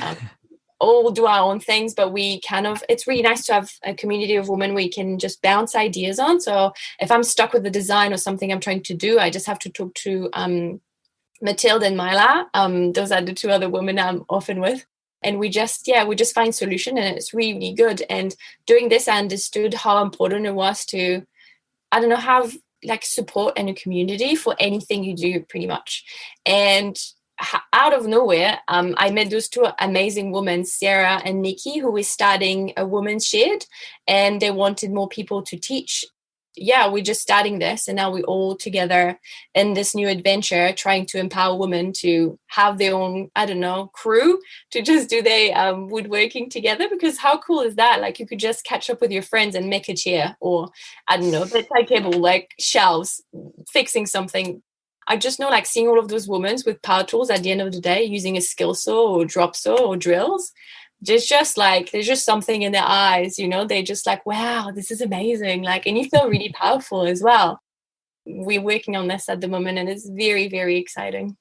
all do our own things, but it's really nice to have a community of women we can just bounce ideas on. So if I'm stuck with the design or something I'm trying to do, I just have to talk to Mathilde and Myla. Those are the two other women I'm often with. And we just find solution, and it's really, really good. And doing this, I understood how important it was to, I don't know, have like support and a community for anything you do pretty much. And out of nowhere, I met those two amazing women, Sarah and Nikki, who is starting a women's shed, and they wanted more people to teach. Yeah, we're just starting this, and now we're all together in this new adventure, trying to empower women to have their own, I don't know, crew to just do their woodworking together. Because how cool is that? Like, you could just catch up with your friends and make a chair, or I don't know, bedside table, like shelves, fixing something. I just know, like, seeing all of those women with power tools at the end of the day, using a skill saw or drop saw or drills, just like there's just something in their eyes, they're just like, wow, this is amazing. Like, and you feel really powerful as well. We're working on this at the moment, and it's very, very exciting.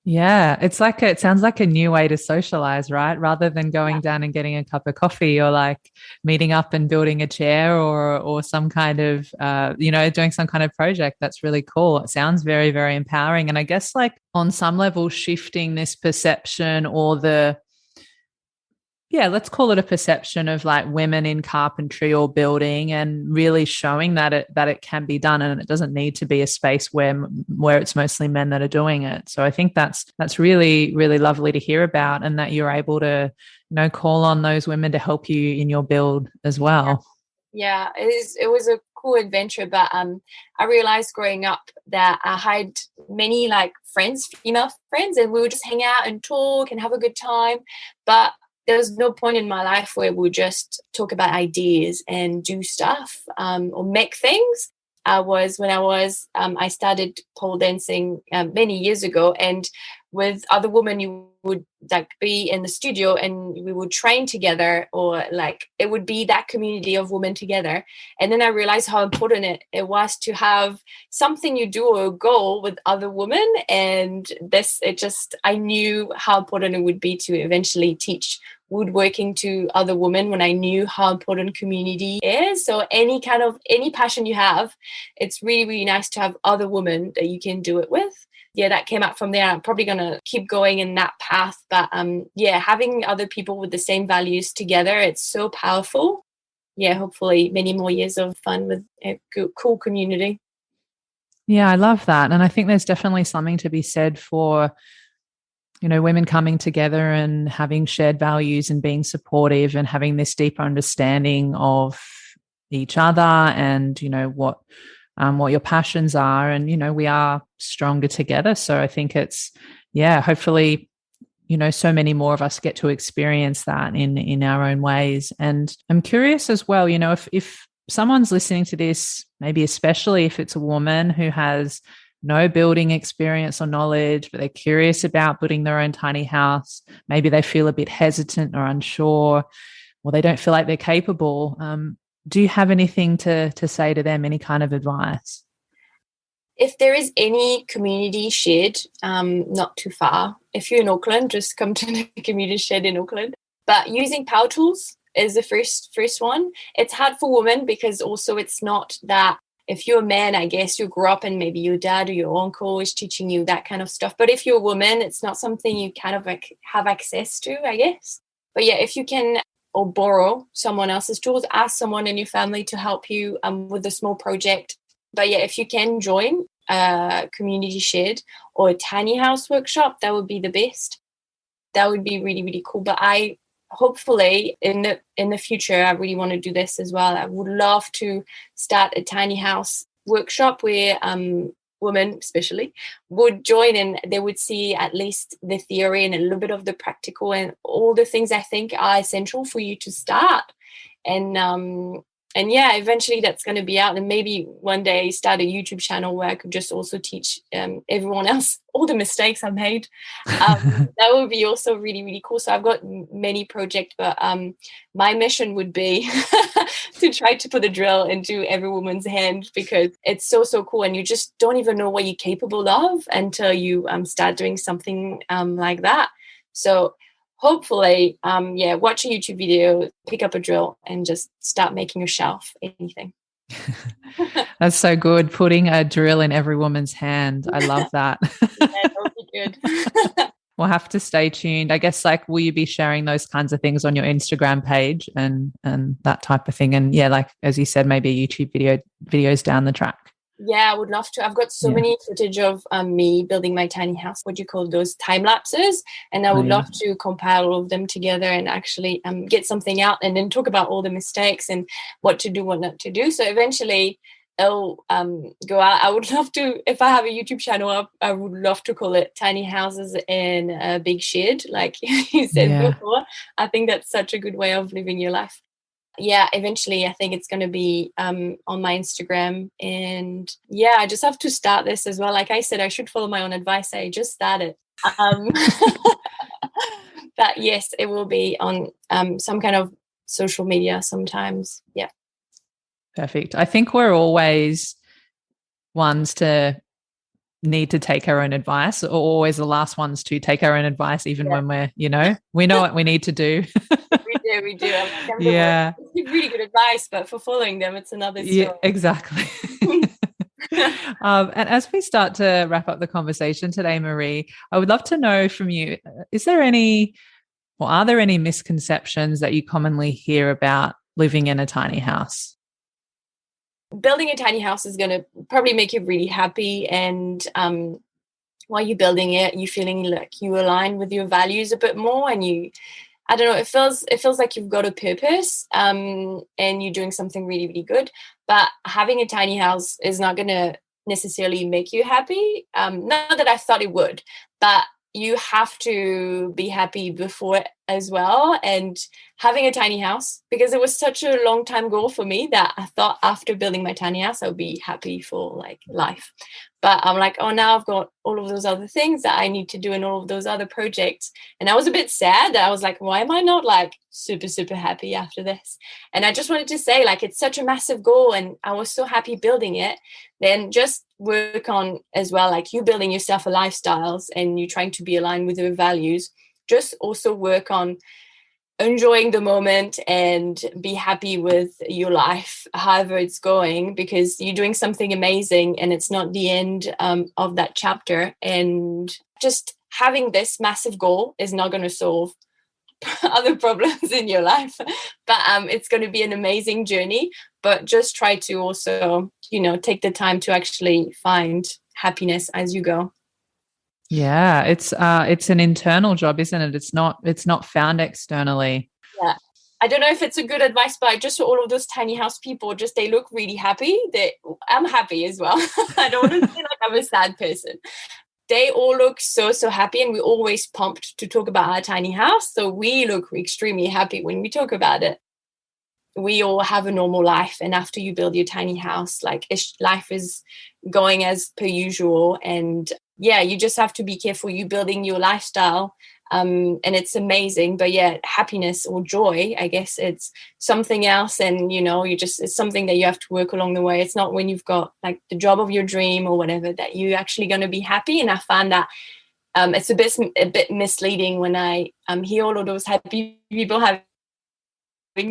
Yeah, it sounds like a new way to socialize, right? Rather than going down and getting a cup of coffee, or like meeting up and building a chair, or some kind of doing some kind of project. That's really cool. It sounds very, very empowering. And I guess, like, on some level, shifting this perception, or let's call it a perception of like women in carpentry or building, and really showing that it can be done, and it doesn't need to be a space where it's mostly men that are doing it. So I think that's really, really lovely to hear about, and that you're able to, call on those women to help you in your build as well. Yeah, it was a cool adventure, but I realized growing up that I had many like friends, female friends, and we would just hang out and talk and have a good time. But there was no point in my life where we would just talk about ideas and do stuff or make things. I started pole dancing many years ago, and with other women, you would like be in the studio and we would train together, or like it would be that community of women together. And then I realized how important it was to have something you do, or a goal with other women. And I knew how important it would be to eventually teach woodworking to other women when I knew how important community is. So any passion you have, it's really, really nice to have other women that you can do it with. Yeah, that came out from there. I'm probably going to keep going in that path. But having other people with the same values together, it's so powerful. Yeah, hopefully many more years of fun with a cool community. Yeah, I love that. And I think there's definitely something to be said for, women coming together and having shared values and being supportive and having this deeper understanding of each other, and, what your passions are. And, we are stronger together. So I think it's, hopefully, so many more of us get to experience that in our own ways. And I'm curious as well, if someone's listening to this, maybe especially if it's a woman who has no building experience or knowledge, but they're curious about building their own tiny house, maybe they feel a bit hesitant or unsure, or they don't feel like they're capable. Do you have anything to say to them, any kind of advice? If there is any community shed, not too far, if you're in Auckland, just come to the community shed in Auckland. But using power tools is the first one. It's hard for women because also it's not that, if you're a man, I guess you grew up and maybe your dad or your uncle is teaching you that kind of stuff. But if you're a woman, it's not something you kind of like have access to, I guess. But yeah, if you can or borrow someone else's tools, ask someone in your family to help you with a small project. But yeah, if you can join a community shed or a tiny house workshop, that would be the best. That would be really, really cool. But I hopefully in the future, I really want to do this as well. I would love to start a tiny house workshop where women especially would join and they would see at least the theory and a little bit of the practical and all the things I think are essential for you to start. And yeah, eventually that's going to be out, and maybe one day start a YouTube channel where I could just also teach everyone else all the mistakes I made. That would be also really, really cool. So I've got many projects, but my mission would be to try to put a drill into every woman's hand, because it's so, so cool. And you just don't even know what you're capable of until you start doing something like that. So hopefully, watch a YouTube video, pick up a drill and just start making a shelf, anything. That's so good. Putting a drill in every woman's hand. I love that. Yeah, that would be good. We'll have to stay tuned. I guess, will you be sharing those kinds of things on your Instagram page and that type of thing? And as you said, maybe a YouTube videos down the track. Yeah, I would love to. I've got so many footage of me building my tiny house. What do you call those? Time lapses. And I would love to compile all of them together and actually get something out and then talk about all the mistakes and what to do, what not to do. So eventually it'll go out. I would love to, if I have a YouTube channel, I would love to call it Tiny Houses in a Big Shed, like you said before. I think that's such a good way of living your life. Yeah, eventually I think it's going to be on my Instagram. And yeah, I just have to start this as well. Like I said, I should follow my own advice. I just started. But yes, it will be on some kind of social media sometimes. Yeah. Perfect. I think we're always ones to need to take our own advice, or always the last ones to take our own advice, even when we're, we know what we need to do. We do. It's really good advice, but for following them, it's another story. Yeah, exactly. And as we start to wrap up the conversation today, Marie, I would love to know from you, are there any misconceptions that you commonly hear about living in a tiny house? Building a tiny house is going to probably make you really happy, and while you're building it, you're feeling like you align with your values a bit more, and I don't know, it feels like you've got a purpose and you're doing something really, really good. But having a tiny house is not going to necessarily make you happy. Not that I thought it would, but you have to be happy before it as well. And having a tiny house, because it was such a long time goal for me that I thought after building my tiny house, I would be happy for life. But I'm like, oh, now I've got all of those other things that I need to do and all of those other projects. And I was a bit sad that I was like, why am I not super, super happy after this? And I just wanted to say, it's such a massive goal and I was so happy building it. Then just work on as well, you building yourself a lifestyles and you trying to be aligned with your values. Just also work on enjoying the moment and be happy with your life, however it's going, because you're doing something amazing and it's not the end of that chapter. And just having this massive goal is not going to solve other problems in your life, but it's going to be an amazing journey. But just try to also, take the time to actually find happiness as you go. Yeah, it's an internal job, isn't it? It's not found externally. Yeah. I don't know if it's a good advice, but I just saw all of those tiny house people, just they look really happy. I'm happy as well. I don't want to feel like I'm a sad person. They all look so, so happy, and we're always pumped to talk about our tiny house. So we look extremely happy when we talk about it. We all have a normal life, and after you build your tiny house, like life is going as per usual. And yeah, you just have to be careful. You building your lifestyle, and it's amazing. But yeah, happiness or joy, I guess it's something else. And it's something that you have to work along the way. It's not when you've got like the job of your dream or whatever that you're actually going to be happy. And I find that it's a bit misleading when I hear all of those happy people having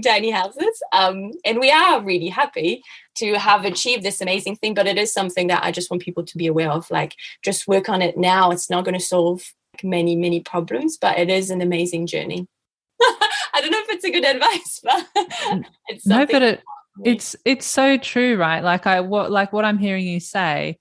tiny houses, and we are really happy to have achieved this amazing thing, but it is something that I just want people to be aware of. Like, just work on it now. It's not going to solve many problems, but it is an amazing journey. I don't know if it's a good advice, but it's something. No, but it's so true, right? What I'm hearing you say,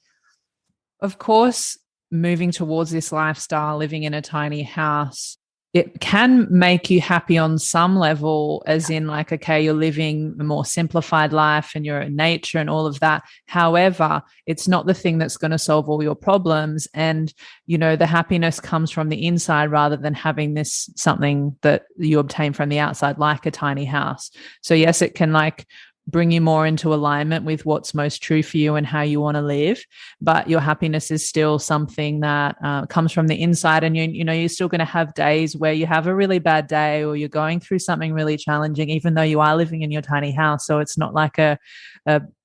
of course, moving towards this lifestyle, living in a tiny house, it can make you happy on some level, as in like, okay, you're living a more simplified life and you're in nature and all of that. However, it's not the thing that's going to solve all your problems. And, the happiness comes from the inside rather than having this something that you obtain from the outside, like a tiny house. So yes, it can like bring you more into alignment with what's most true for you and how you want to live, but your happiness is still something that comes from the inside. And you're still going to have days where you have a really bad day or you're going through something really challenging, even though you are living in your tiny house. So it's not like a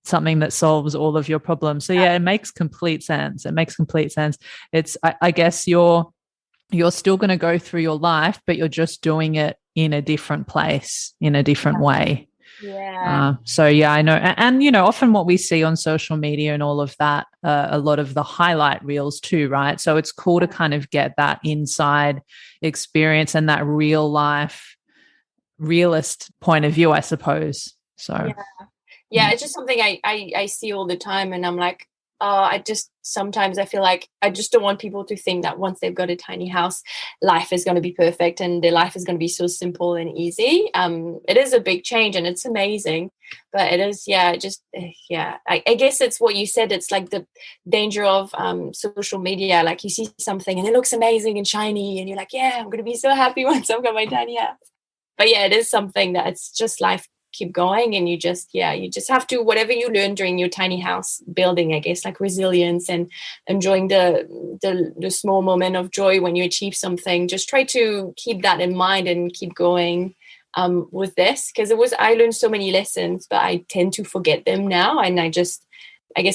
something that solves all of your problems. So yeah, it makes complete sense. It's I guess you're still going to go through your life, but you're just doing it in a different place, in a different way. Yeah. So yeah, I know. And often what we see on social media and all of that, a lot of the highlight reels too, right? So it's cool to kind of get that inside experience and that real life, realist point of view, I suppose. So yeah, it's just something I see all the time, and I'm like, sometimes I feel like I just don't want people to think that once they've got a tiny house, life is going to be perfect and their life is going to be so simple and easy. It is a big change and it's amazing, but it is, I guess it's what you said. It's like the danger of social media. Like, you see something and it looks amazing and shiny and you're like, yeah, I'm going to be so happy once I've got my tiny house. But yeah, it is something that it's just life. Keep going, and you just have to, whatever you learn during your tiny house building, I guess, like resilience and enjoying the small moment of joy when you achieve something, just try to keep that in mind and keep going with this, because I learned so many lessons, but I tend to forget them now, and I guess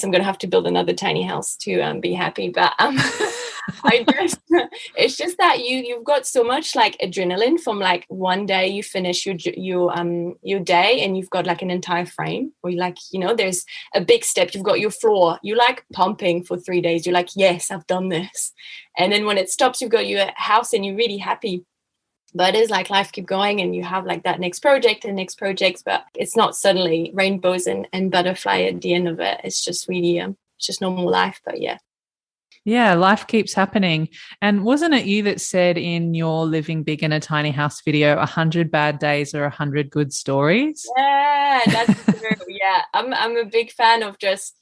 I'm gonna have to build another tiny house to be happy. But it's just that you've got so much like adrenaline from like one day you finish your day and you've got like an entire frame, or you like, there's a big step, you've got your floor, you like pumping for 3 days, you're like, yes, I've done this. And then when it stops, you've got your house and you're really happy. But it is like life keep going, and you have like that next project and next projects, but it's not suddenly rainbows and butterfly at the end of it. It's just really it's just normal life. But yeah, life keeps happening. And wasn't it you that said in your Living Big in a Tiny House video, 100 bad days or 100 good stories? Yeah, that's true. Yeah, I'm a big fan of just,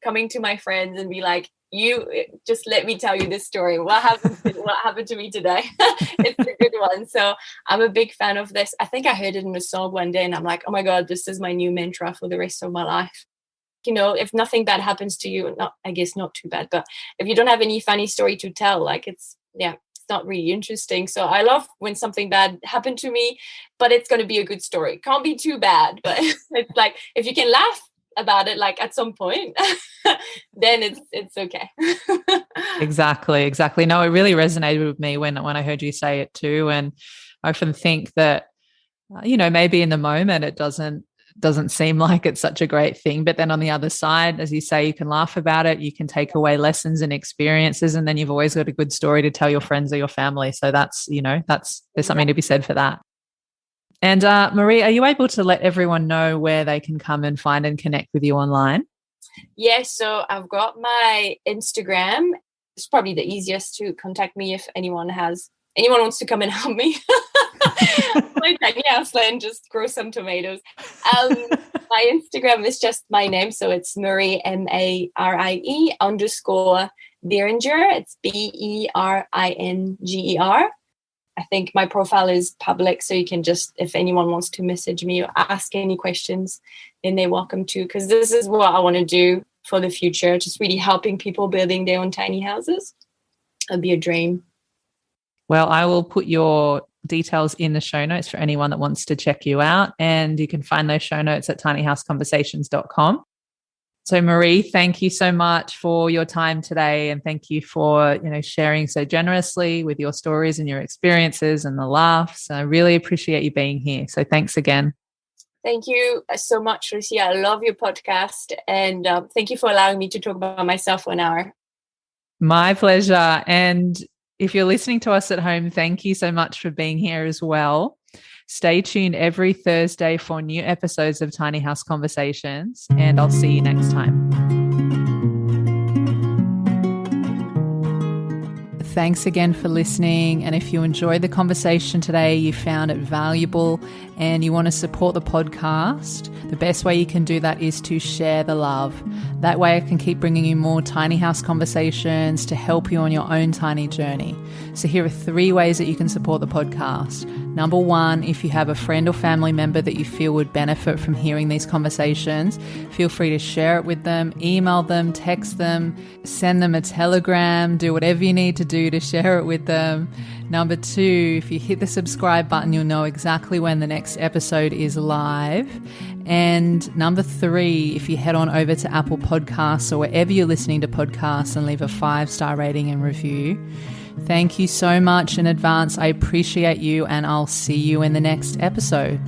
coming to my friends and be like, you just let me tell you this story. What happened to me today? It's a good one. So I'm a big fan of this. I think I heard it in a song one day and I'm like, oh my God, this is my new mantra for the rest of my life. If nothing bad happens to you, I guess not too bad, but if you don't have any funny story to tell, like it's not really interesting. So I love when something bad happened to me, but it's going to be a good story. Can't be too bad, but it's like, if you can laugh about it, like at some point, then it's okay. Exactly. No, it really resonated with me when I heard you say it too. And I often think that, maybe in the moment it doesn't seem like it's such a great thing, but then on the other side, as you say, you can laugh about it, you can take away lessons and experiences, and then you've always got a good story to tell your friends or your family. So that's there's something to be said for that. And Marie, are you able to let everyone know where they can come and find and connect with you online? Yeah, so I've got my Instagram. It's probably the easiest to contact me if anyone has anyone wants to come and help me, my tiny house land, just grow some tomatoes. My Instagram is just my name. So it's Marie, Marie _ Beringer. It's Beringer. I think my profile is public, so you can just, if anyone wants to message me or ask any questions, then they're welcome to, because this is what I want to do for the future, just really helping people building their own tiny houses. It'd be a dream. Well, I will put your details in the show notes for anyone that wants to check you out, and you can find those show notes at tinyhouseconversations.com. So Marie, thank you so much for your time today, and thank you for, sharing so generously with your stories and your experiences and the laughs. I really appreciate you being here. So thanks again. Thank you so much, Lucia. I love your podcast, and thank you for allowing me to talk about myself for an hour. My pleasure. And if you're listening to us at home, thank you so much for being here as well. Stay tuned every Thursday for new episodes of Tiny House Conversations, and I'll see you next time. Thanks again for listening. And if you enjoyed the conversation today, you found it valuable, and you want to support the podcast, the best way you can do that is to share the love. That way I can keep bringing you more tiny house conversations to help you on your own tiny journey. So here are 3 ways that you can support the podcast. Number 1, if you have a friend or family member that you feel would benefit from hearing these conversations, feel free to share it with them, email them, text them, send them a telegram, do whatever you need to do to share it with them. Number 2, if you hit the subscribe button, you'll know exactly when the next episode is live. And number 3, if you head on over to Apple Podcasts or wherever you're listening to podcasts and leave a 5-star rating and review. Thank you so much in advance. I appreciate you, and I'll see you in the next episode.